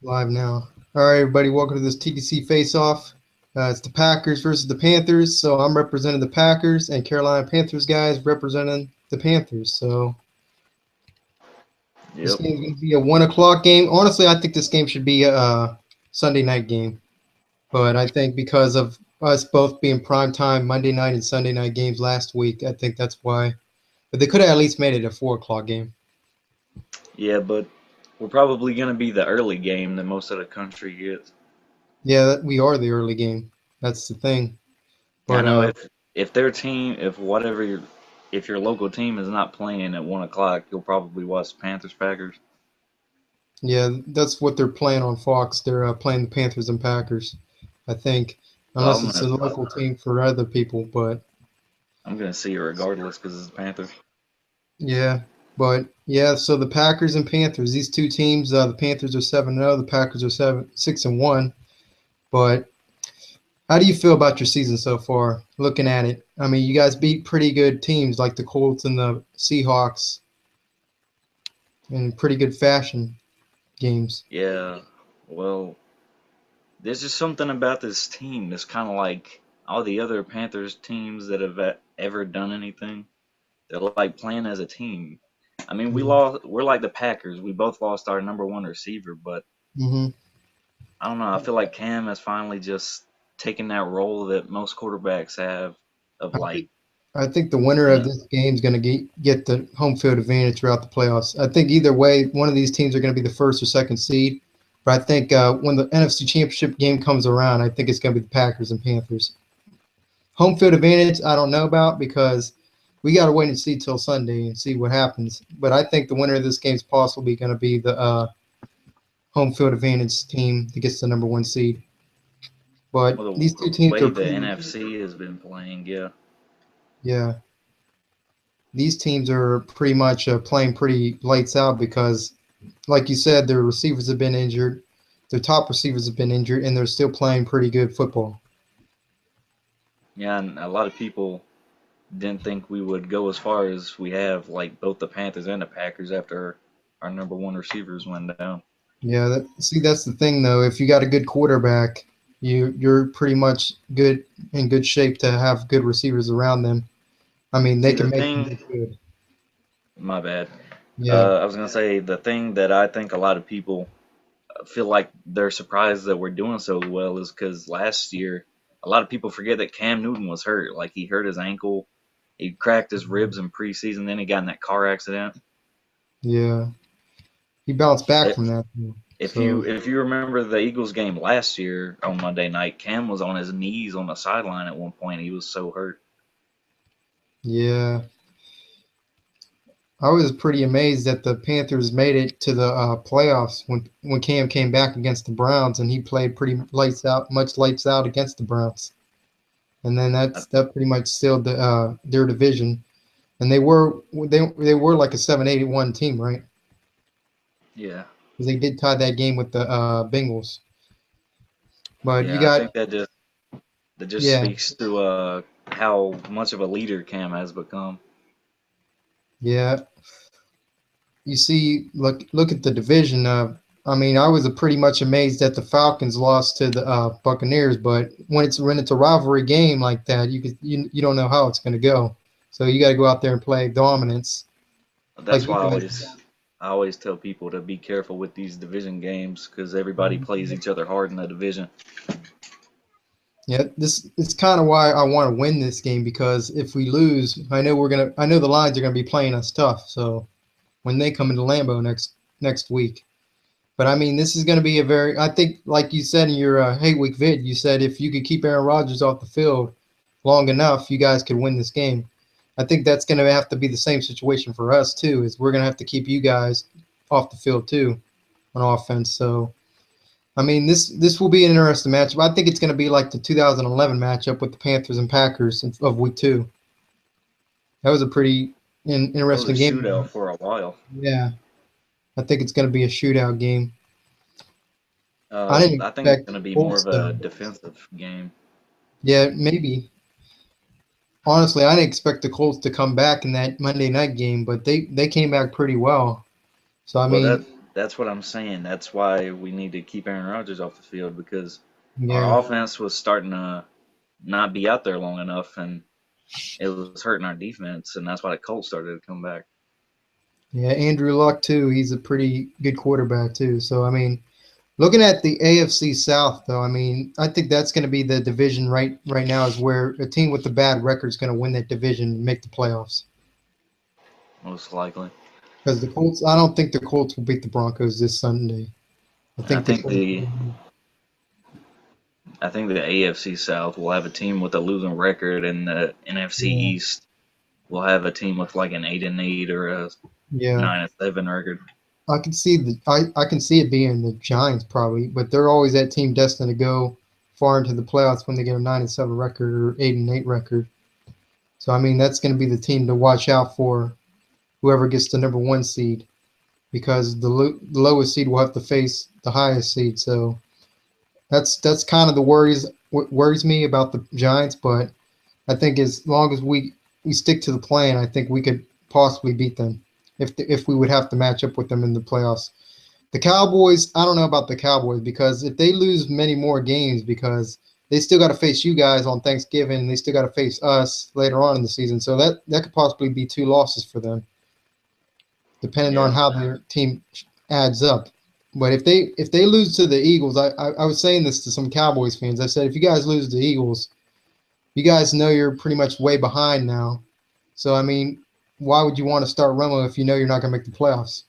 Live now. All right, everybody, welcome to this TTC face-off. It's the Packers versus the Panthers. So I'm representing the Packers, and Carolina Panthers guys representing the Panthers. So this Yep. game's going to be a 1 o'clock game. Honestly, I think this game should be a Sunday night game, but I think because of us both being primetime Monday night and Sunday night games last week, I think that's why. But they could have at least made it a 4 o'clock game. Yeah, but we're probably going to be the early game that most of the country gets. Yeah, we are the early game. That's the thing. I But know if their team, if your local team is not playing at 1 o'clock, you'll probably watch Panthers Packers. yeah, that's what they're playing on Fox. They're playing the Panthers and Packers, I think, Well, unless it's a local team for other people. But I'm gonna see it regardless because it's the Panthers. yeah, but yeah. So the Packers and Panthers, these two teams, the Panthers are 7-0, the Packers are 6-1. But how do you feel about your season so far? Looking at it, I mean, you guys beat pretty good teams like the Colts and the Seahawks in pretty good fashion games. Yeah. Well, there's just something about this team that's kind of like all the other Panthers teams that have ever done anything. They're like playing as a team. I mean, we Yeah. lost. We're like the Packers. We both lost our number one receiver, but hmm I don't know. I feel like Cam has finally just taken that role that most quarterbacks have of I like, think I think the winner you of know, this game is going to get the home field advantage throughout the playoffs. I think either way, one of these teams are going to be the first or second seed. But I think when the NFC Championship game comes around, I think it's going to be the Packers and Panthers. Home field advantage, I don't know about because we got to wait and see till Sunday and see what happens. But I think the winner of this game is possibly going to be the home field advantage team that gets the number one seed. But well, these two the teams way are the pretty, NFC has been playing. Yeah, yeah. These teams are pretty much playing pretty lights out because, like you said, their receivers have been injured, their top receivers have been injured, and they're still playing pretty good football. yeah, and a lot of people didn't think we would go as far as we have, like both the Panthers and the Packers after our number one receivers went down. Yeah, see, that's the thing though. If you got a good quarterback, you're pretty much good in good shape to have good receivers around them. I mean, they See, can the make them thing, look good. my bad. Yeah, I was gonna say the thing that I think a lot of people feel like they're surprised that we're doing so well is because last year a lot of people forget that Cam Newton was hurt. Like he hurt his ankle, he cracked his ribs in preseason, then he got in that car accident. yeah. He bounced back If from that. if So you remember the Eagles game last year on Monday night, Cam was on his knees on the sideline at one point. He was so hurt. yeah, I was pretty amazed that the Panthers made it to the playoffs when Cam came back against the Browns and he played pretty lights out, much lights out against the Browns. And then Uh, that pretty much sealed their division. And they were like a 7-81 team, right? yeah, Because they did tie that game with the Bengals. But you yeah. I got think that just yeah, speaks to how much of a leader Cam has become. yeah. You see, look at the division. I mean, I was pretty much amazed that the Falcons lost to the Buccaneers, but when it's a rivalry game like that, you don't know how it's going to go. So you got to go out there and play dominance, like That's you why guys. I always tell people to be careful with these division games because everybody plays each other hard in the division. Yeah, this is kind of why I want to win this game because if we lose, I know the Lions are gonna be playing us tough. So when they come into Lambeau next week, but I mean, this is going to be I think, like you said in your Hey Week vid, you said if you could keep Aaron Rodgers off the field long enough, you guys could win this game. I think that's going to have to be the same situation for us too. Is we're going to have to keep you guys off the field too on offense. So I mean, this will be an interesting matchup. I think it's going to be like the 2011 matchup with the Panthers and Packers of Week 2. That was a pretty That was a interesting shootout game. for a while. Yeah, I think it's going to be a shootout game. I didn't I think it's expect going the to be more Colts of a though. defensive game. Yeah, maybe. Honestly, I didn't expect the Colts to come back in that Monday night game, but they came back pretty well. So I Well, that mean, That's what I'm saying. That's why we need to keep Aaron Rodgers off the field because Yeah, our offense was starting to not be out there long enough, and it was hurting our defense, and that's why the Colts started to come back. yeah. Andrew Luck too. He's a pretty good quarterback too. So I mean, looking at the AFC South though, I mean, I think that's going to be the division right now is where a team with a bad record is going to win that division and make the playoffs. Most likely. Because the Colts, I don't think the Colts will beat the Broncos this Sunday. I I think the think Colts. the I think the AFC South will have a team with a losing record, and the NFC Yeah, East will have a team with like an 8-8 or a yeah. 9-7 record. I can see it being the Giants probably, but they're always that team destined to go far into the playoffs when they get a 9-7 record or 8-8 record. So I mean that's going to be the team to watch out for whoever gets the number one seed because the lowest seed will have to face the highest seed. So that's kind of the worries what worries me about the Giants, but I think as long as we stick to the plan, I think we could possibly beat them if we would have to match up with them in the playoffs. The Cowboys, I don't know about the Cowboys because if they lose many more games, because they still got to face you guys on Thanksgiving, and they still got to face us later on in the season. So that could possibly be two losses for them, depending on Yeah, how their team adds up. But if they lose to the Eagles, I was saying this to some Cowboys fans. I said if you guys lose to the Eagles, you guys know you're pretty much way behind now. So I mean, why would you want to start Romo if you know you're not going to make the playoffs?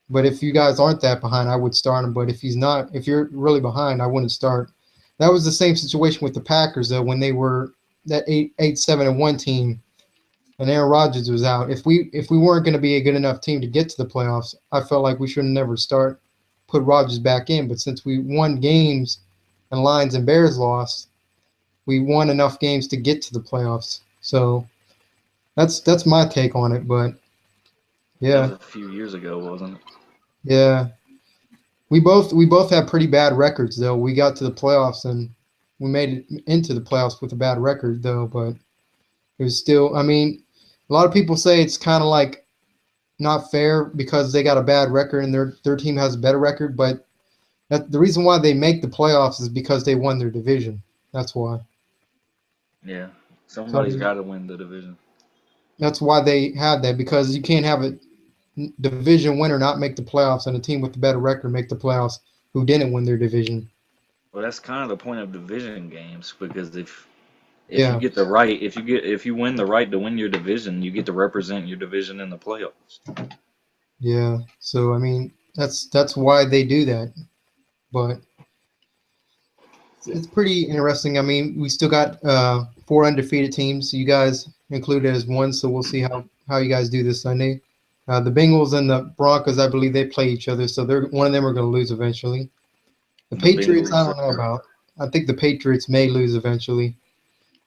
But if you guys aren't that behind, I would start him. But if he's not, if you're really behind, I wouldn't start. That was the same situation with the Packers though when they were that 8-7-1 team and Aaron Rodgers was out. If we weren't going to be a good enough team to get to the playoffs, I felt like we should never put Rodgers back in. But since we won games and Lions and Bears lost, we won enough games to get to the playoffs. So that's my take on it. But that was yeah, a few years ago, wasn't it? yeah. We both had pretty bad records though. We got to the playoffs and we made it into the playoffs with a bad record though, but it was still I mean, a lot of people say it's kind of like not fair because they got a bad record and their team has a better record, but the reason why they make the playoffs is because they won their division. That's why. Yeah, So I somebody's mean, got to win the division. that's why they have that because you can't have a division winner not make the playoffs and a team with a better record make the playoffs who didn't win their division. Well, that's kind of the point of division games because if you Yeah. get the right, if you win the right to win your division, you get to represent your division in the playoffs. Yeah. So I mean, that's why they do that. But it's pretty interesting. I mean, we still got four undefeated teams. You guys included as one, so we'll see how you guys do this Sunday. The Bengals and the Broncos, I believe they play each other, so they're one of them are going to lose eventually. The The Patriots, I Bengals don't know are about. I think the Patriots may lose eventually.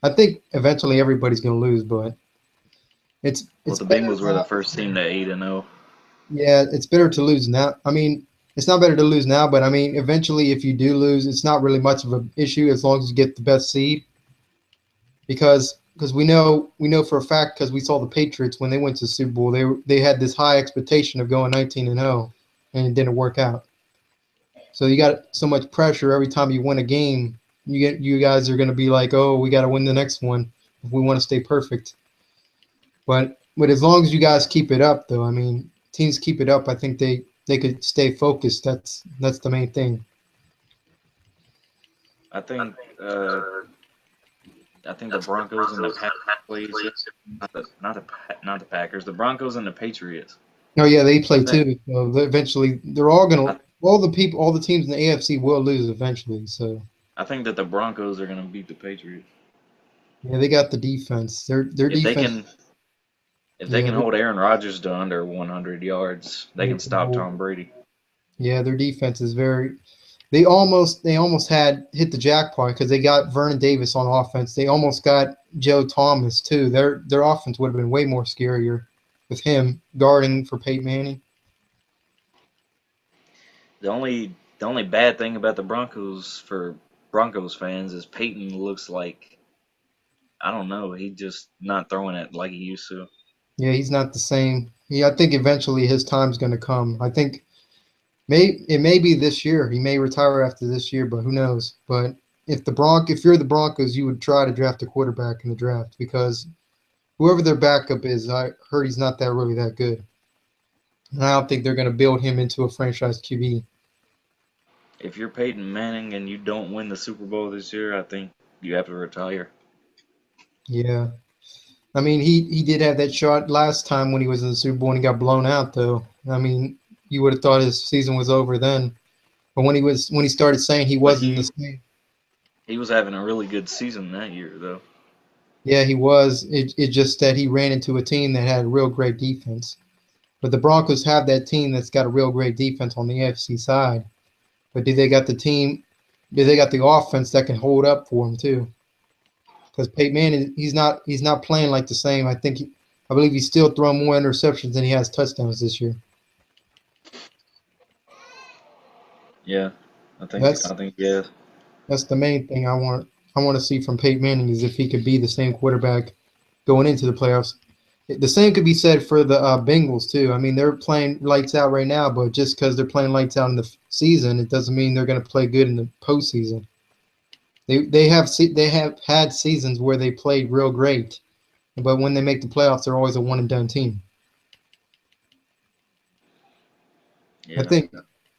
I think eventually everybody's going to lose, but it's well, it's the better Bengals were the not. first team to 8-0. Yeah, it's better to lose now. I mean, it's not better to lose now, but I mean, eventually, if you do lose, it's not really much of an issue as long as you get the best seed. Because we know for a fact because we saw the Patriots when they went to the Super Bowl, they had this high expectation of going 19-0, and it didn't work out. So you got so much pressure every time you win a game. You guys are going to be like, oh, we got to win the next one if we want to stay perfect. But as long as you guys keep it up, though, I mean, teams keep it up. I think they could stay focused. That's the main thing. I think uh, I think the Broncos and the Packers play each other. Not the Packers. The Broncos and the Patriots. Oh yeah, they I play think too. So eventually, they're all I, gonna all the teams in the AFC will lose eventually. So I think that the Broncos are gonna beat the Patriots yeah, they got the defense. Their if they defense. can if they Yeah, can hold Aaron Rodgers to under 100 yards. They can stop Tom Brady. yeah, their defense is very. They almost had hit the jackpot because they got Vernon Davis on offense. They almost got Joe Thomas too. Their offense would have been way more scarier with him guarding for Peyton Manning. The only bad thing about the Broncos for Broncos fans is Peyton looks like I don't know. He just not throwing it like he used to. Yeah, he's not the same. Yeah, I think eventually his time's going to come. I think It may be this year. He may retire after this year, but who knows? But if you're the Broncos, you would try to draft a quarterback in the draft because whoever their backup is, I heard he's not that really that good, and I don't think they're going to build him into a franchise QB. If you're Peyton Manning and you don't win the Super Bowl this year, I think you have to retire. Yeah, I mean he did have that shot last time when he was in the Super Bowl and he got blown out though. I mean, you would have thought his season was over then, but when he started saying he But wasn't the same. he was having a really good season that year, though. Yeah, he was. It just that he ran into a team that had a real great defense. But the Broncos have that team that's got a real great defense on the AFC side. But do they got the team? Do they got the offense that can hold up for him too? Because Peyton Manning, he's not playing like the same. I believe he's still throwing more interceptions than he has touchdowns this year. Yeah, That's I think yeah. that's the main thing I want to see from Peyton Manning is if he could be the same quarterback going into the playoffs. The same could be said for the Bengals too. I mean, they're playing lights out right now, but just because they're playing lights out in the season, it doesn't mean they're going to play good in the postseason. They have had seasons where they played real great, but when they make the playoffs, they're always a one and done team. I Yeah, think,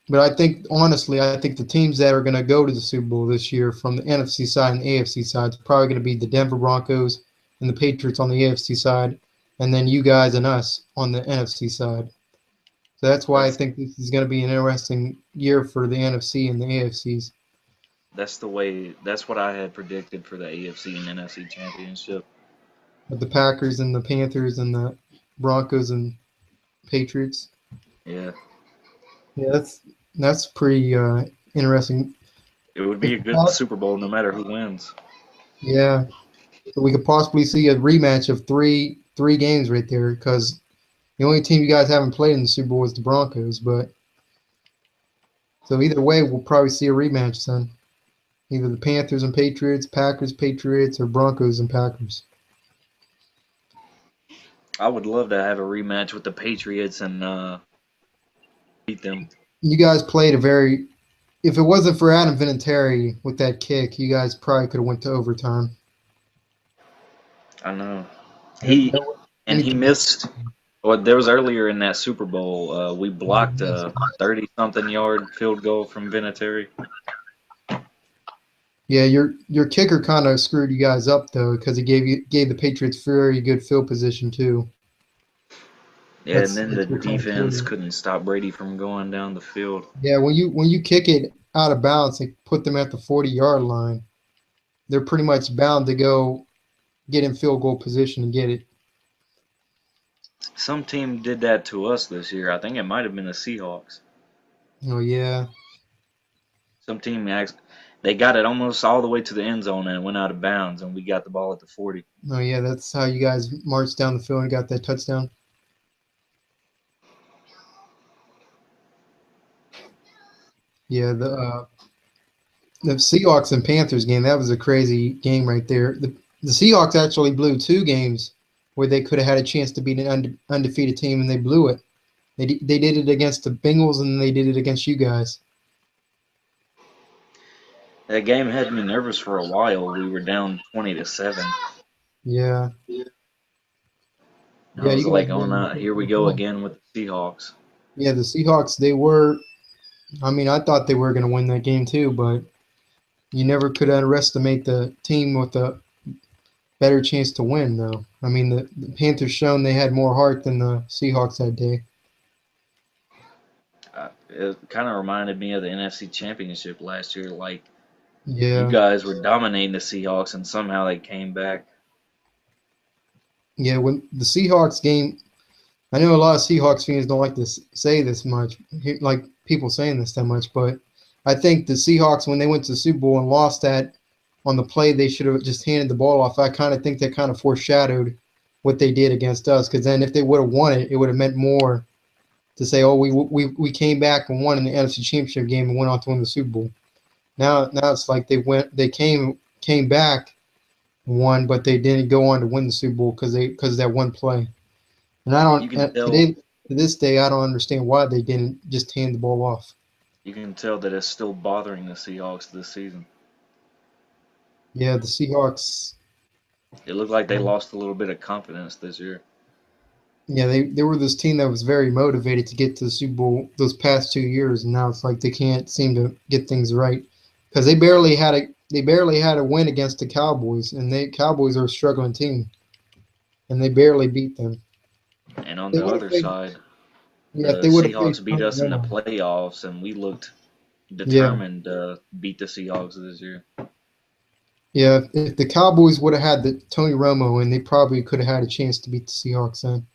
but I think honestly, I think the teams that are going to go to the Super Bowl this year from the NFC side and AFC side is probably going to be the Denver Broncos and the Patriots on the AFC side, and then you guys and us on the NFC side. So that's why I that's think this is going to be an interesting year for the NFC and the AFCs. that's the way. That's what I had predicted for the AFC and NFC championship. With the Packers and the Panthers and the Broncos and Patriots. Yeah, Yeah, that's pretty interesting. it would We be a could good pos- Super Bowl no matter who wins. yeah, so we could possibly see a rematch of three games right there because the only team you guys haven't played in the Super Bowl is the Broncos. But so either way, we'll probably see a rematch then. Either the Panthers and Patriots, Packers, Patriots, or Broncos and Packers. I would love to have a rematch with the Patriots and beat them. You guys played a very. If it wasn't for Adam Vinatieri with that kick, you guys probably could have went to overtime. I know There he wasn't and he anything. missed. Well, there was earlier in that Super Bowl. We blocked a 30-something yard field goal from Vinatieri. Yeah, your kicker kind of screwed you guys up though because he gave the Patriots very good field position too. Yeah, and then the That's what kind of killed defense you. couldn't stop Brady from going down the field. Yeah, when you kick it out of bounds and put them at the 40-yard line, they're pretty much bound to go get in field goal position and get it. Some team did that to us this year. I think it might have been the Seahawks. Oh yeah, Some team they got it almost all the way to the end zone and it went out of bounds, and we got the ball at the 40. oh yeah, that's how you guys marched down the field and got that touchdown. Yeah, the Seahawks and Panthers game, that was a crazy game right there. The Seahawks actually blew two games where they could have had a chance to beat an undefeated team, and they blew it. They did it against the Bengals, and they did it against you guys. That game had me nervous for a while. We were down 20-7. Yeah, I yeah, was you guys like, oh were in no, here we good go form. again with the Seahawks. Yeah, the Seahawks, they were. I mean, I thought they were going to win that game too, but you never could underestimate the team with a better chance to win, though. I mean, the Panthers shown they had more heart than the Seahawks that day. It kind of reminded me of the NFC Championship last year. Like, you Yeah, guys were dominating the Seahawks, and somehow they came back. yeah. When the Seahawks game, I know a lot of Seahawks fans don't like to say this much, like people saying this that much, but I think the Seahawks, when they went to the Super Bowl and lost that on the play, they should have just handed the ball off. I kind of think that kind of foreshadowed what they did against us, because then if they would have won it, it would have meant more to say, oh, we came back and won in the NFC Championship game and went on to win the Super Bowl. Now it's like they came back and won, but they didn't go on to win the Super Bowl because of that one play. And I You don't can tell today to this day I don't understand why they didn't just hand the ball off. You can tell that it's still bothering the Seahawks this season. Yeah, the Seahawks. It looked like they lost a little bit of confidence this year. Yeah, they were this team that was very motivated to get to the Super Bowl those past 2 years, and now it's like they can't seem to get things right because they barely had a win against the Cowboys, and the Cowboys are a struggling team, and they barely beat them. And on They the would have other played, side, yeah, if the they would have played Seahawks beat Tony us in the Romo. playoffs, and we looked Yeah, determined to beat the Seahawks this year. yeah. If the Cowboys would have had the Tony Romo, and they probably could have had a chance to beat the Seahawks then.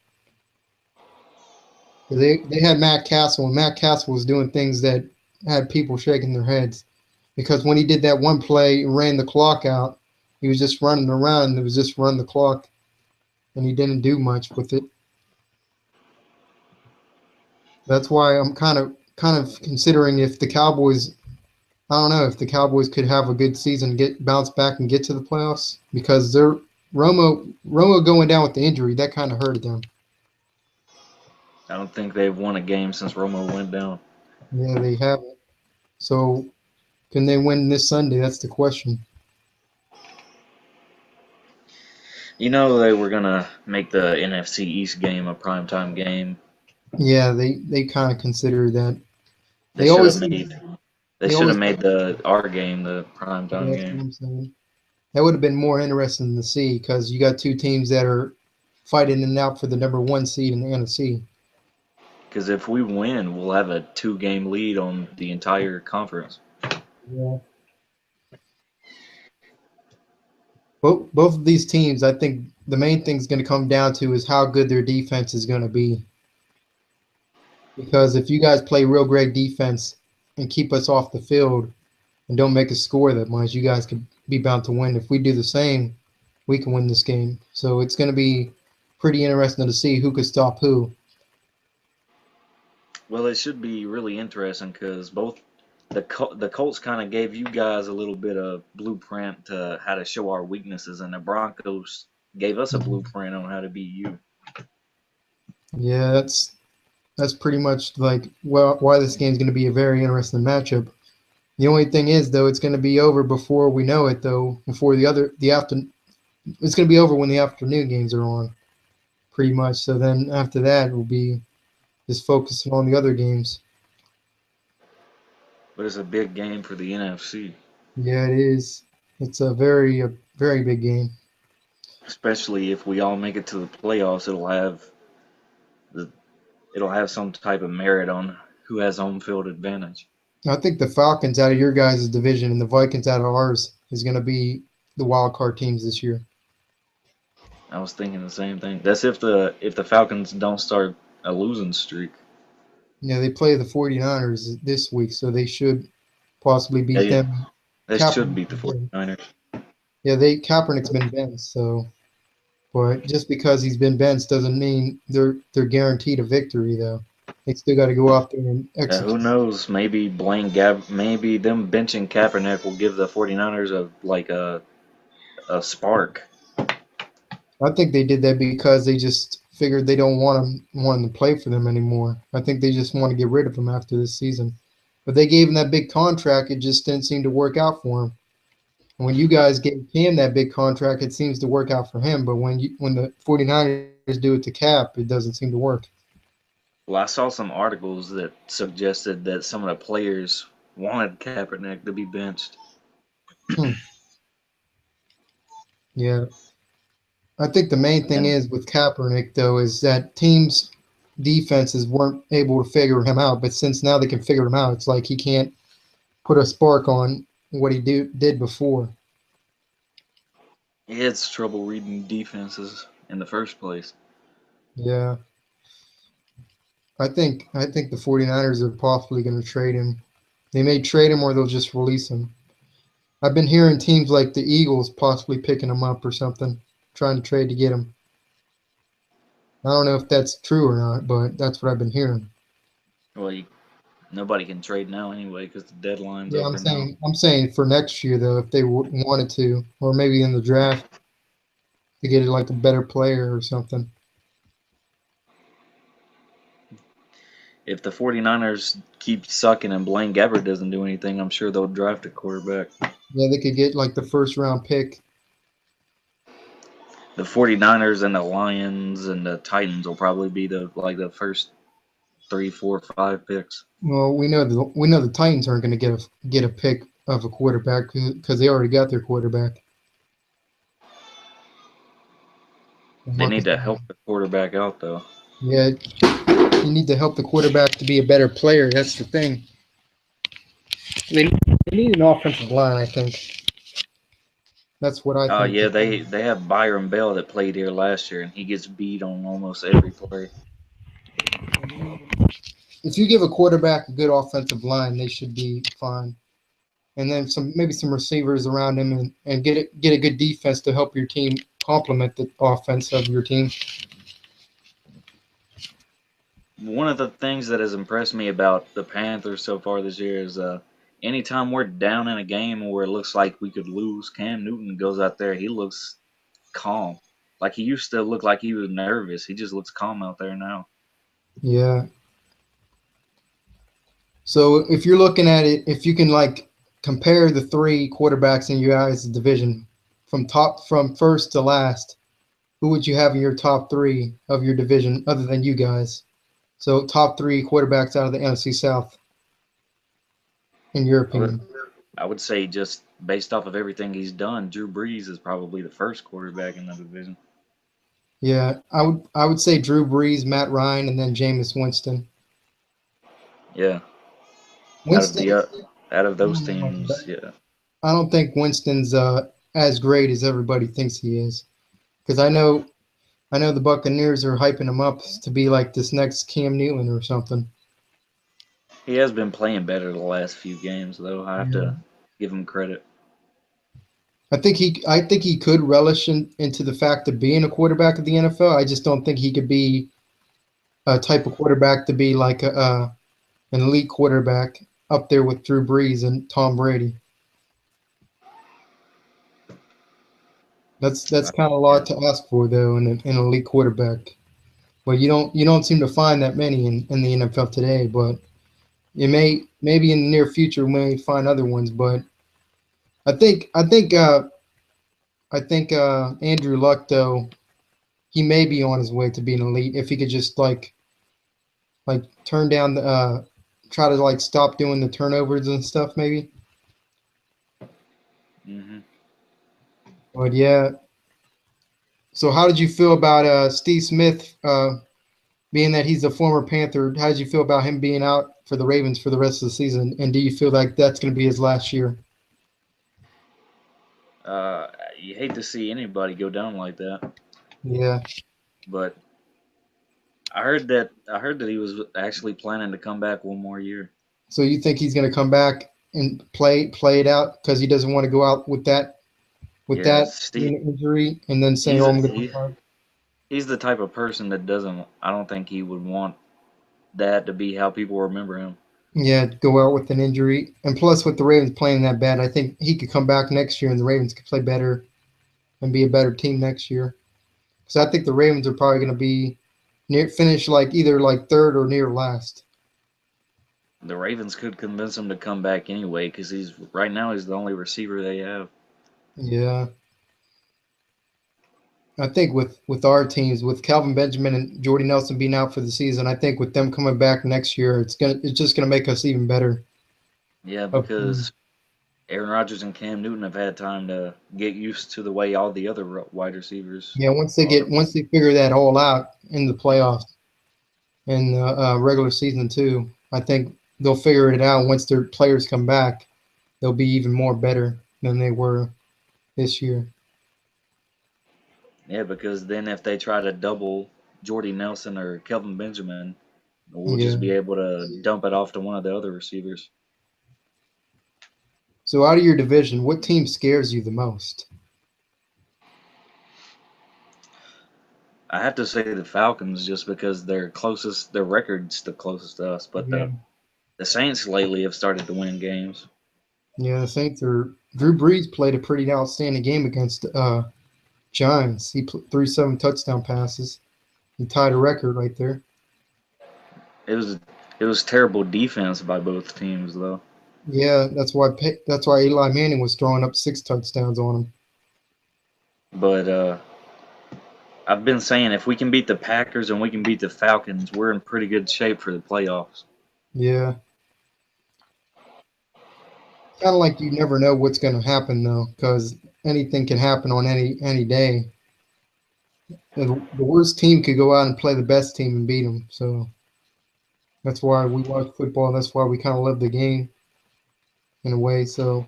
They had Matt Castle, and Matt Castle was doing things that had people shaking their heads. Because when he did that one play, ran the clock out, he was just running around. And it was just run the clock, and he didn't do much with it. That's why I'm kind of considering if the Cowboys. I don't know if the Cowboys could have a good season, get bounce back and get to the playoffs because they're Romo going down with the injury that kind of hurted them. I don't think they've won a game since Romo went down. Yeah, they haven't. So can they win this Sunday? That's the question. You know they were gonna make the NFC East game a primetime game. Yeah, they kind of consider that. They They should have always made they they should have always made the our game the primetime that's what game. I'm saying. That would have been more interesting to see because you got two teams that are fighting it out for the number one seed in the NFC. Because if we win, we'll have a 2 game lead on the entire conference. Yeah. Both of these teams, I think the main thing is going to come down to is how good their defense is going to be. Because if you guys play real great defense and keep us off the field and don't make us score that much, you guys could be bound to win. If we do the same, we can win this game. So it's going to be pretty interesting to see who could stop who. Well, it should be really interesting because both the Colts kind of gave you guys a little bit of blueprint to how to show our weaknesses, and the Broncos gave us a blueprint on how to beat you. Yeah, that's pretty much like why this game's going to be a very interesting matchup. The only thing is, though, it's going to be over before we know it. Though before the after, it's going to be over when the afternoon games are on, pretty much. So then after that, we'll be just focusing on the other games. But it's a big game for the NFC, Yeah, it is. It's a very big game. especially if we all make it to the playoffs. The it'll have some type of merit on who has home field advantage. I think the Falcons out of your guys' division and the Vikings out of ours is going to be the wild card teams this year. I was thinking the same thing. That's if the Falcons don't start a losing streak. Yeah, they play the 49ers this week, so they should possibly beat They them. they should beat the Kaepernick, 49ers. yeah, they Kaepernick's been benched, so but just because he's been benched doesn't mean they're guaranteed a victory though. They still got to go out there and Who execute. knows? Maybe them benching Kaepernick will give the 49ers a spark. I think they did that because they just figured they don't want him to play for them anymore. I think they just want to get rid of him after this season. But they gave him that big contract, it just didn't seem to work out for him. And when you guys gave him that big contract, it seems to work out for him. But when the 49ers do it to Cap, it doesn't seem to work. Well, I saw some articles that suggested that some of the players wanted Kaepernick to be benched. Hmm. Yeah. I think the main thing And is with Kaepernick though is that teams defenses weren't able to figure him out, but since now they can figure him out, it's like he can't put a spark on what he did before. he had trouble reading defenses in the first place. Yeah. I think the 49ers are possibly going to trade him. They may trade him or they'll just release him. I've been hearing teams like the Eagles possibly picking him up or something, trying to trade to get him. I don't know if that's true or not, but that's what I've been hearing. Well, nobody can trade now anyway because the deadline's Yeah, over now. I'm saying for next year though, if they wanted to, or maybe in the draft to get like a better player or something. If the 49ers keep sucking and Blaine Gabbert doesn't do anything, I'm sure they'll draft a quarterback. Yeah, they could get like the first round pick. The 49ers and the Lions and the Titans will probably be the first 3, 4, 5 picks. Well, we know the Titans aren't going to get a pick of a quarterback because they already got their quarterback. They Marcus. need to help the quarterback out though. Yeah, you need to help the quarterback to be a better player. That's the thing. They, they need an offensive line, I think. That's what I think. Yeah, they have Byron Bell that played here last year, and he gets beat on almost every play. If you give a quarterback a good offensive line, they should be fine. And then maybe some receivers around him, and get a good defense to help your team complement the offense of your team. One of the things that has impressed me about the Panthers so far this year is anytime we're down in a game where it looks like we could lose, Cam Newton goes out there. He looks calm. Like he used to look like he was nervous. He just looks calm out there now. Yeah. So if you're looking at it, if you can like compare the three quarterbacks in your guys' division from first to last, who would you have in your top three of your division other than you guys? So top three quarterbacks out of the NFC South, in your I would, opinion. I would say just based off of everything he's done, Drew Brees is probably the first quarterback in the division. Yeah, I would say Drew Brees, Matt Ryan, and then Jameis Winston. Yeah, out of Winston, the out of I those don't know. teams, yeah. I don't think Winston's as great as everybody thinks he is. Because I know the Buccaneers are hyping him up to be like this next Cam Newton or something. He has been playing better the last few games, though. I have Yeah. to give him credit. I think he could relish into the fact of being a quarterback of the NFL. I just don't think he could be a type of quarterback to be like an elite quarterback up there with Drew Brees and Tom Brady. That's kind of a Yeah, lot to ask for though in an elite quarterback. Well, you don't seem to find that many in the NFL today, but you maybe in the near future we may find other ones. But I think I think I think Andrew Luck though he may be on his way to being elite if he could just like turn down the try to like stop doing the turnovers and stuff maybe. hmm But yeah, so how did you feel about Steve Smith being that he's a former Panther? How did you feel about him being out for the Ravens for the rest of the season? And do you feel like that's going to be his last year? you hate to see anybody go down like that, Yeah. but I heard that he was actually planning to come back one more year. So you think he's going to come back and play it out because he doesn't want to go out with Yeah, that Steve, being an injury and then say, he's "Oh, a, I'm going to he, retire." he's the type of person that doesn't. I don't think he would want that to be how people remember him. Yeah, go out with an injury. And plus, with the Ravens playing that bad, I think he could come back next year and the Ravens could play better and be a better team next year. So I think the Ravens are probably going to be finish like either like third or near last. The Ravens could convince him to come back anyway because he's right now he's the only receiver they have. Yeah, I think with our teams, with Calvin Benjamin and Jordy Nelson being out for the season, I think with them coming back next year, it's just gonna make us even better. Yeah, Of team. because Aaron Rodgers and Cam Newton have had time to get used to the way all the other wide receivers. Yeah, All the, once they figure that all out in the playoffs and the regular season too, I think they'll figure it out once their players come back. They'll be even more better than they were this year. yeah, because then if they try to double Jordy Nelson or Kelvin Benjamin, we'll Yeah. just be able to dump it off to one of the other receivers. So out of your division, what team scares you the most? I have to say the Falcons just because they're closest, their record's the closest to us, but Yeah. the Saints lately have started to win games. Yeah, the Saints are. Drew Brees played a pretty outstanding game against Giants. He threw 7 touchdown passes. He tied a record right there. It was It was terrible defense by both teams, though. Yeah, that's why Eli Manning was throwing up 6 touchdowns on him. But I've been saying if we can beat the Packers and we can beat the Falcons, we're in pretty good shape for the playoffs. Yeah, kind of like you never know what's going to happen though, because anything can happen on any day. The worst team could go out and play the best team and beat them. So that's why we watch football. That's why we kind of love the game in a way. So,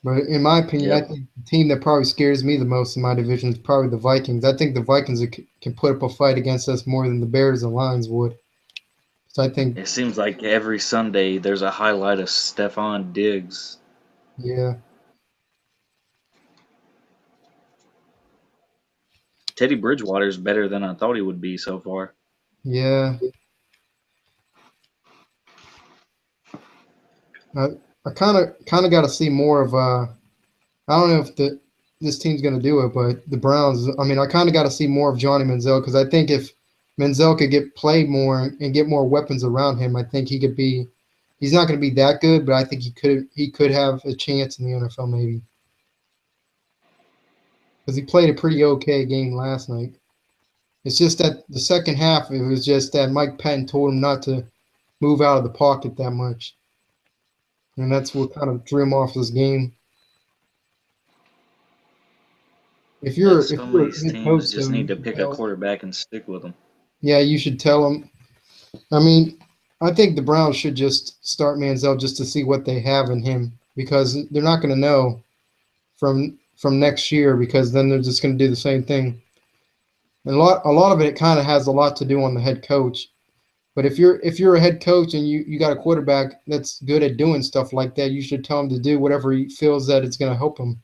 but in my opinion, I Yep. think the team that probably scares me the most in my division is probably the Vikings. I think the Vikings can put up a fight against us more than the Bears and Lions would. So I think, It seems like every Sunday there's a highlight of Stephon Diggs. yeah, Teddy Bridgewater's better than I thought he would be so far. yeah. I I kind of got to see more of. I don't know if this team's going to do it, but the Browns. I mean, I kind of got to see more of Johnny Manziel because I think if Manziel could get played more and get more weapons around him, I think he could be. He's not going to be that good, but I think he could have a chance in the NFL maybe because he played a pretty okay game last night. It's just that the second half, it was just that Mike Patton told him not to move out of the pocket that much, and that's what kind of threw him off this game. If Yeah, you're if some of you're a these head teams coach, though, just you need to should pick a tell. quarterback and stick with them. Yeah, you should tell him. I mean, I think the Browns should just start Manziel just to see what they have in him because they're not going to know from next year because then they're just going to do the same thing. And a lot of it kind of has a lot to do on the head coach. But if you're a head coach and you got a quarterback that's good at doing stuff like that, you should tell him to do whatever he feels that it's going to help him.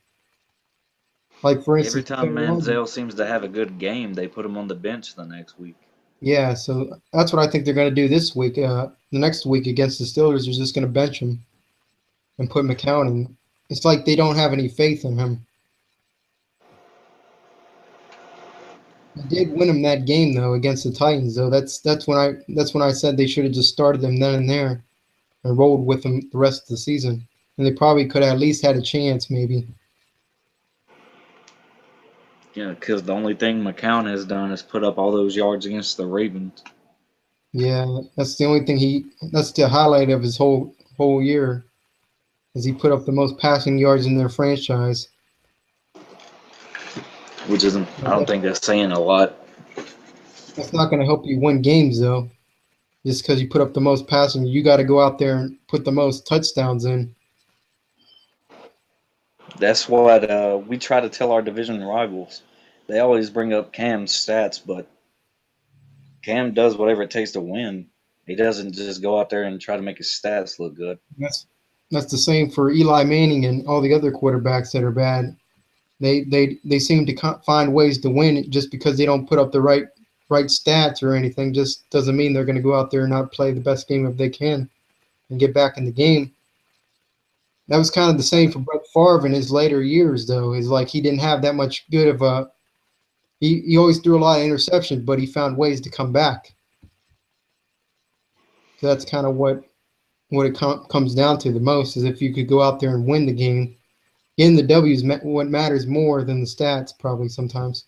Like for Every instance, time Manziel seems to have a good game, they put him on the bench the next week. yeah. So that's what I think they're going to do this week. The next week against the Steelers, they're just going to bench him and put McCown in. It's like they don't have any faith in him. They did win him that game though against the Titans though. That's when I said they should have just started them then and there and rolled with them the rest of the season. And they probably could have at least had a chance maybe. Yeah, because the only thing McCown has done is put up all those yards against the Ravens, Yeah, that's the only thing that's the highlight of his whole year is he put up the most passing yards in their franchise. which isn't, I But don't think that's saying a lot. that's not going to help you win games though. Just because you put up the most passing, you got to go out there and put the most touchdowns in. That's what we try to tell our division rivals. They always bring up Cam's stats, but Cam does whatever it takes to win. He doesn't just go out there and try to make his stats look good. That's the same for Eli Manning and all the other quarterbacks that are bad. They seem to find ways to win just because they don't put up the right stats or anything. Just doesn't mean they're going to go out there and not play the best game if they can and get back in the game. That was kind of the same for Brett Favre in his later years, though. Is like he didn't have that much good of a. He always threw a lot of interceptions, but he found ways to come back. So that's kind of what it comes down to the most is if you could go out there and win the game. Getting the W is what matters more than the stats, probably sometimes.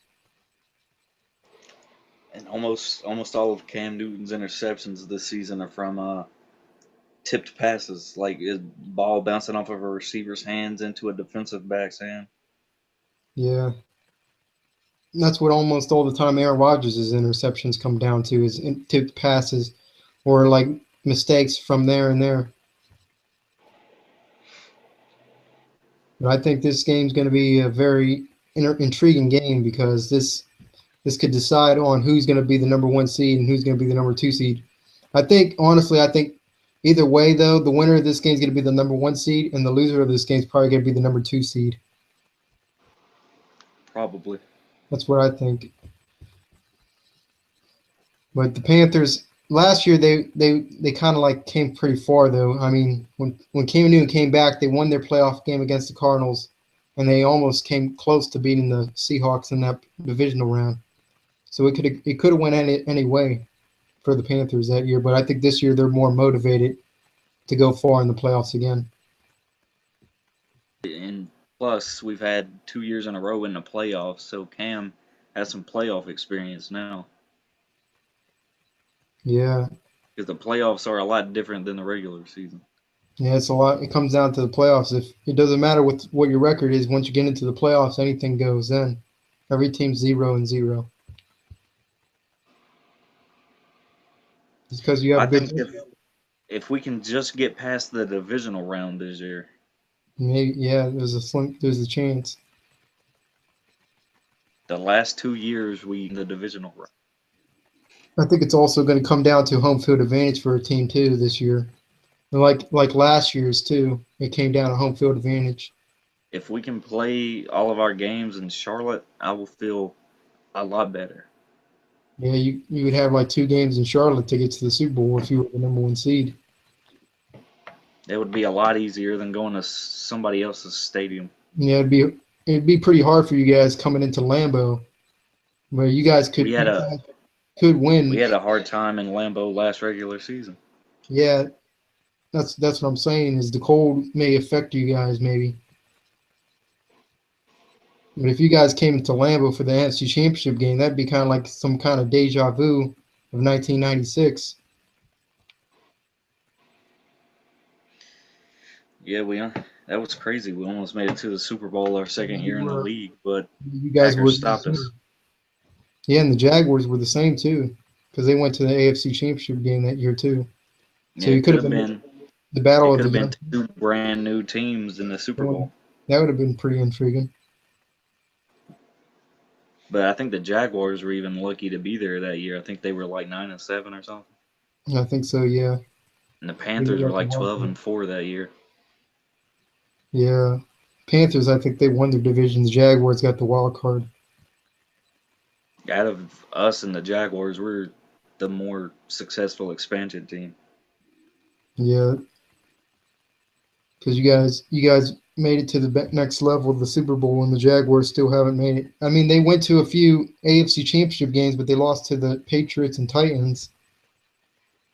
And almost all of Cam Newton's interceptions this season are from tipped passes, like a ball bouncing off of a receiver's hands into a defensive back's hand. Yeah, and that's what almost all the time Aaron Rodgers' interceptions come down to is tipped passes or like mistakes from there and there. But I think this game's going to be a very intriguing game because this could decide on who's going to be the number one seed and who's going to be the number two seed. I think either way though, the winner of this game is going to be the number one seed, and the loser of this game is probably going to be the number two seed. Probably. That's what I think. But the Panthers last year they kind of like came pretty far though. I mean, when Cam Newton came back, they won their playoff game against the Cardinals, and they almost came close to beating the Seahawks in that divisional round. So it could have went any way for the Panthers that year. But I think this year they're more motivated to go far in the playoffs again. And plus, we've had 2 years in a row in the playoffs, so Cam has some playoff experience now. Yeah, Because the playoffs are a lot different than the regular season. yeah, it's a lot. It comes down to the playoffs. If it doesn't matter what your record is, once you get into the playoffs, anything goes. Then every team's 0-0. It's because you I have good. think if we can just get past the divisional round this year, Maybe yeah. There's a chance. the last 2 years we in the divisional round. I think it's also going to come down to home field advantage for a team too this year. Like last year's too, it came down to home field advantage. If we can play all of our games in Charlotte, I will feel a lot better. Yeah, you would have like 2 games in Charlotte to get to the Super Bowl if you were the number 1 seed. It would be a lot easier than going to somebody else's stadium. Yeah, it'd be pretty hard for you guys coming into Lambeau, where We had you a guys could we win. had a hard time in Lambeau last regular season. Yeah, that's what I'm saying is the cold may affect you guys maybe. But if you guys came into Lambeau for the NFC Championship game, that'd be kind of like some kind of deja vu of 1996. Yeah, that was crazy. We almost made it to the Super Bowl our second You year in the were league, but you guys were Packers stopped us. yeah, and the Jaguars were the same too, because they went to the AFC Championship game that year too. So Yeah, you could have been the battle it of could the have been young. two brand new teams in the Super Bowl. That would have been pretty intriguing. But I think the Jaguars were even lucky to be there that year. I think they were like 9-7 or something. I think so. Yeah. And the They Panthers were got the like wild 12 card. and 4 that year. Yeah. Panthers, I think they won their division. The Jaguars got the wild card. Out of us and the Jaguars, we're the more successful expansion team. Yeah, because you guys made it to the next level of the Super Bowl, and the Jaguars still haven't made it. I mean, they went to a few AFC Championship games, but they lost to the Patriots and Titans.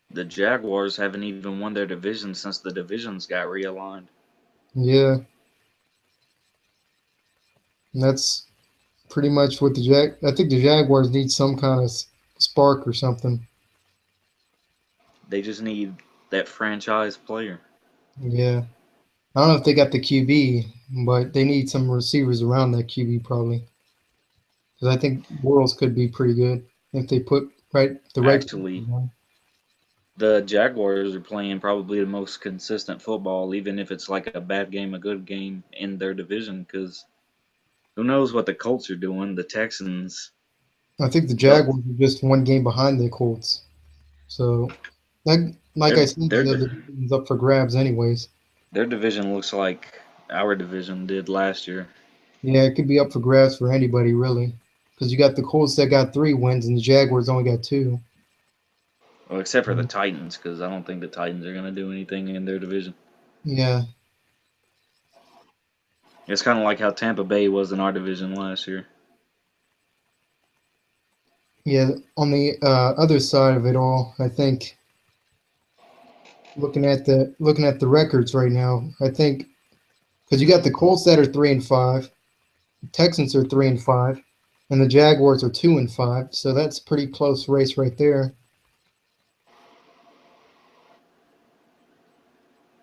The Jaguars haven't even won their division since the divisions got realigned. Yeah, and that's pretty much what I think the Jaguars need some kind of spark or something. They just need that franchise player. Yeah. I don't know if they got the QB, but they need some receivers around that QB probably. Because I think Worlds could be pretty good if they put the right Actually, people on. the Jaguars are playing probably the most consistent football, even if it's like a bad game, a good game in their division. Because who knows what the Colts are doing? The Texans, I think the they'll- Jaguars are just 1 game behind the Colts. So, like I their said, their the division's up for grabs anyways. their division looks like our division did last year. Yeah, it could be up for grabs for anybody really. Because you got the Colts that got 3 wins and the Jaguars only got 2. Well, except for the Mm. Titans, because I don't think the Titans are going to do anything in their division. Yeah, It's kind of like how Tampa Bay was in our division last year. yeah. On the other side of it all, I think looking at the records right now, I think because you got the Colts that are 3-5, the Texans are 3-5, and the Jaguars are 2-5. So that's a pretty close race right there.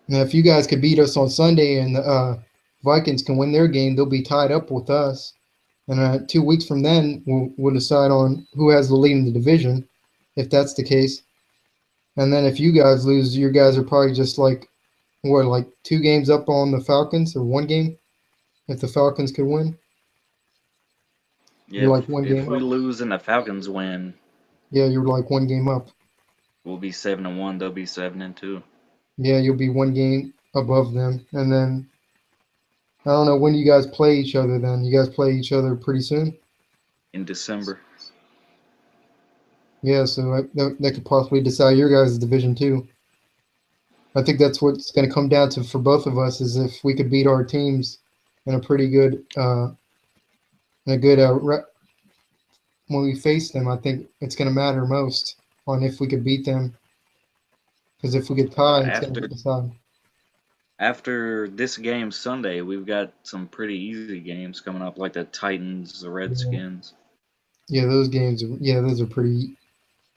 Now, if you guys could beat us on Sunday and the Vikings can win their game, they'll be tied up with us. And 2 weeks from then, we'll decide on who has the lead in the division, if that's the case. And then if you guys lose, you guys are probably just like 2 games up on the Falcons or 1 game if the Falcons could win. Yeah, You're like one if game we up. lose and the Falcons win, Yeah, you're like 1 game up. we'll be 7-1. They'll be 7-2 Yeah, you'll be 1 game above them. And then I don't know when you guys play each other. Then you guys play each other pretty soon. in December. Yeah, so that could possibly decide your guys' division too. I think that's what's going to come down to for both of us is if we could beat our teams in a pretty good, in a good when we face them. I think it's going to matter most on if we could beat them. Because if we get tied, it's going to After decide. after this game Sunday, we've got some pretty easy games coming up, like the Titans, the Yeah, Redskins. yeah, those games. Yeah, those are pretty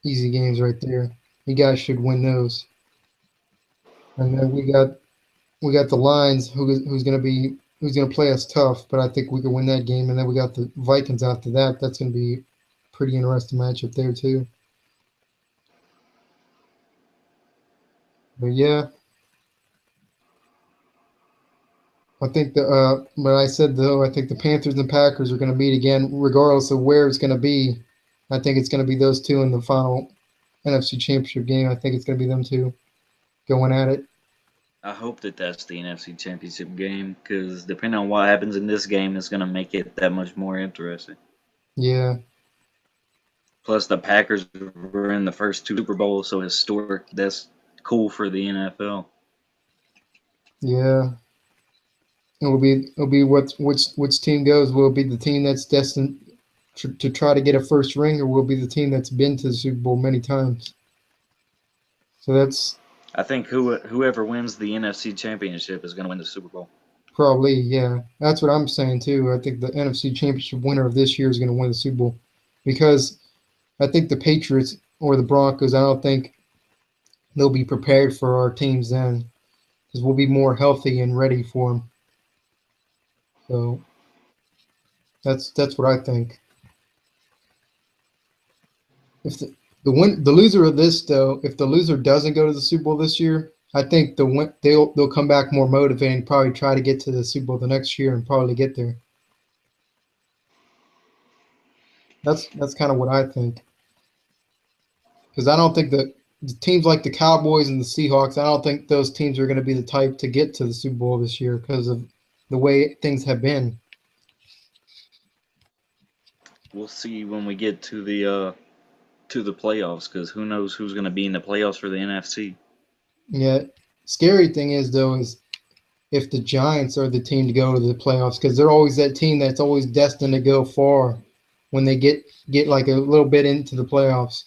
easy games right there. You guys should win those. And then we got the Lions, who's gonna play us tough, but I think we can win that game. And then we got the Vikings after that. That's gonna be a pretty interesting matchup there too. But yeah, I think but I said though, I think the Panthers and Packers are gonna meet again, regardless of where it's gonna be. I think it's gonna be those two in the final NFC Championship game. I think it's gonna be them two going at it. I hope that that's the NFC Championship game because depending on what happens in this game, it's going to make it that much more interesting. Yeah, Plus, the Packers were in the first two Super Bowls, so historic. That's cool for the NFL. yeah. It'll be which team goes. Will it be the team that's destined to try to get a first ring, or will it be the team that's been to the Super Bowl many times? So that's I think whoever wins the NFC Championship is going to win the Super Bowl. probably, yeah. That's what I'm saying too. I think the NFC Championship winner of this year is going to win the Super Bowl because I think the Patriots or the Broncos. I don't think they'll be prepared for our teams then because we'll be more healthy and ready for them. So that's what I think. If the loser of this though, if the loser doesn't go to the Super Bowl this year, I think they'll come back more motivated and probably try to get to the Super Bowl the next year and probably get there. That's kind of what I think because I don't think that the teams like the Cowboys and the Seahawks, I don't think those teams are going to be the type to get to the Super Bowl this year because of the way things have been. We'll see when we get to the playoffs because who knows who's going to be in the playoffs for the NFC. Yeah, scary thing is though is if the Giants are the team to go to the playoffs because they're always that team that's always destined to go far when they get like a little bit into the playoffs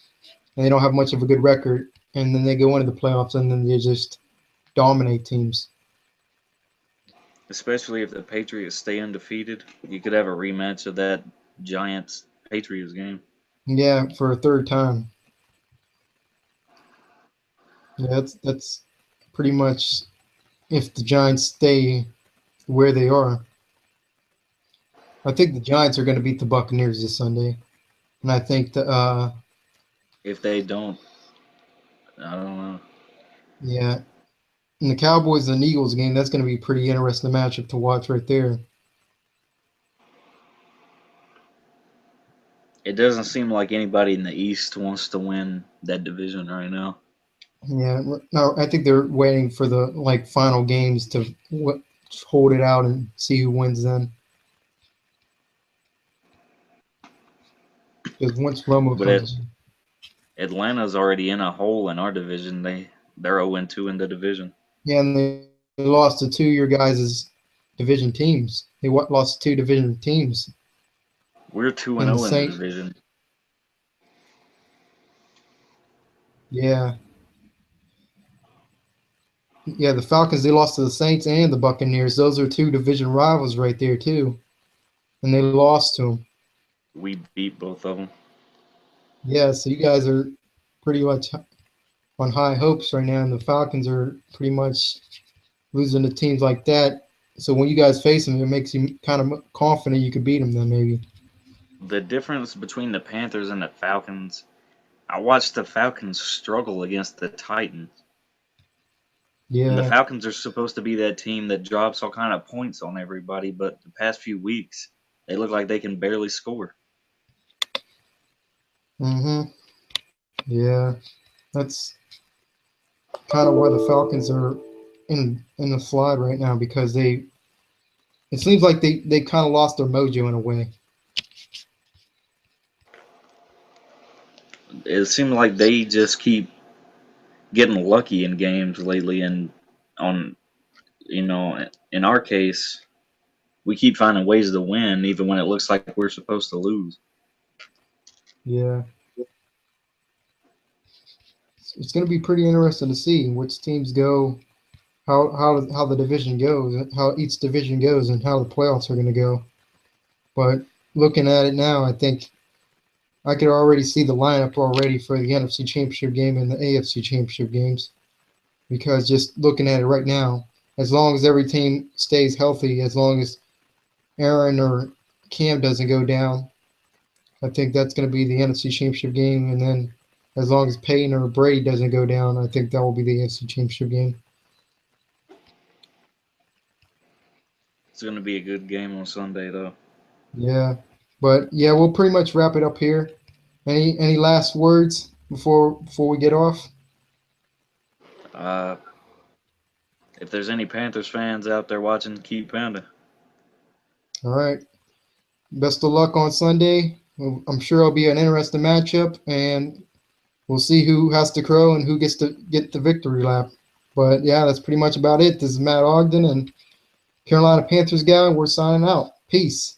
and they don't have much of a good record and then they go into the playoffs and then they just dominate teams. Especially if the Patriots stay undefeated, you could have a rematch of that Giants Patriots game. Yeah, for a third time. Yeah, that's pretty much if the Giants stay where they are. I think the Giants are going to beat the Buccaneers this Sunday, and I think If they don't, I don't know. yeah, and the Cowboys and Eagles game that's going to be a pretty interesting matchup to watch right there. It doesn't seem like anybody in the East wants to win that division right now. Yeah, no, I think they're waiting for the like final games to hold it out and see who wins then. Because once Romo But comes in, Atlanta's already in a hole in our division. They're 0-2 in the division. yeah, and they lost to two of your guys' division teams. They lost to two division teams We're 2 and in the 0 in the Saint. division. Yeah, yeah, the Falcons they lost to the Saints and the Buccaneers. Those are two division rivals right there too, and they lost to them. We beat both of them. Yeah, so you guys are pretty much on high hopes right now, and the Falcons are pretty much losing to teams like that. So when you guys face them, it makes you kind of confident you could beat them. Then maybe. The difference between the Panthers and the Falcons, I watched the Falcons struggle against the Titans. And the Yeah. Falcons are supposed to be that team that drops all kind of points on everybody, but the past few weeks they look like they can barely score. Mhm. Yeah. That's kind of why the Falcons are in the slide right now because they. It seems like they kind of lost their mojo in a way. It seemed like they just keep getting lucky in games lately, and on in our case, we keep finding ways to win even when it looks like we're supposed to lose. Yeah. it's going to be pretty interesting to see which teams go, how the division goes, how each division goes, and how the playoffs are going to go. But looking at it now, I think I could already see the lineup already for the NFC Championship game and the AFC Championship games. Because just looking at it right now, as long as every team stays healthy, as long as Aaron or Cam doesn't go down, I think that's going to be the NFC Championship game. And then as long as Peyton or Brady doesn't go down, I think that will be the AFC Championship game. It's going to be a good game on Sunday, though. Yeah. But yeah, we'll pretty much wrap it up here. Any last words before we get off? Uh, if there's any Panthers fans out there watching, keep pounding. All right. Best of luck on Sunday. I'm sure it'll be an interesting matchup, and we'll see who has to crow and who gets to get the victory lap. But yeah, that's pretty much about it. This is Matt Ogden and Carolina Panthers guy. We're signing out. Peace.